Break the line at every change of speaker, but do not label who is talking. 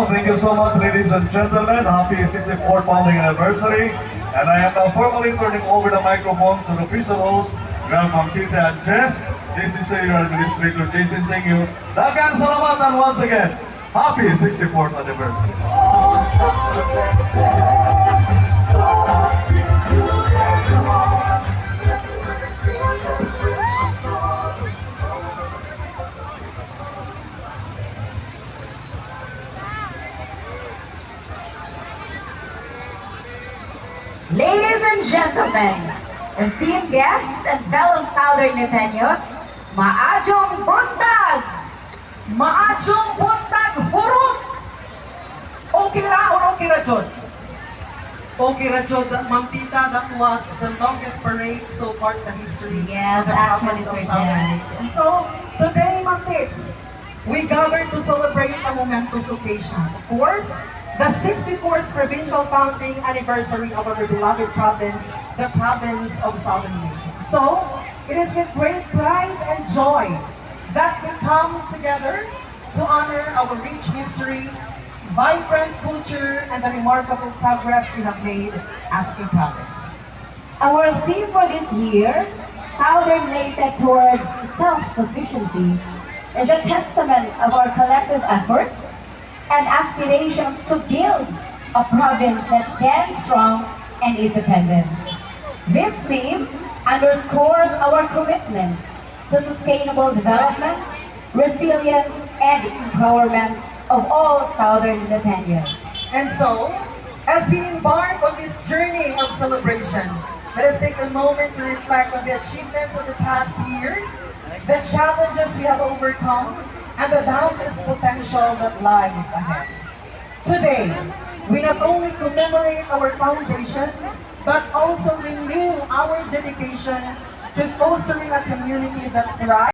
Thank you so much, ladies and gentlemen. Happy 64th founding anniversary. And I am now formally turning over the microphone to the official host, Welcome Tita and Jeff. This is your administrator, Jason Singh. Daghang salamat, and once again, happy 64th anniversary.
Ladies and gentlemen, esteemed guests and fellow Southern Liteños, maadjong buntag!
Maadjong buntag hurot! Okay ra or okay ra Jod? Okay ra Jod, Ma'am Tita, that was the longest parade so far in the history
Yes,
of the
actually,
province of
Sir
Southern
Jan.
Leyte. And so, today, Ma'am Tits, we gathered to celebrate a momentous occasion. Of course, the 64th provincial founding anniversary of our beloved province, the province of Southern Leyte. So, it is with great pride and joy that we come together to honor our rich history, vibrant culture, and the remarkable progress we have made as a province.
Our theme for this year, Southern Leyte towards self-sufficiency, is a testament of our collective efforts and aspirations to build a province that stands strong and independent. This theme underscores our commitment to sustainable development, resilience, and empowerment of all Southern Liteños.
And so, as we embark on this journey of celebration, let us take a moment to reflect on the achievements of the past years, the challenges we have overcome, and the boundless potential that lies ahead. Today, we not only commemorate our foundation, but also renew our dedication to fostering a community that thrives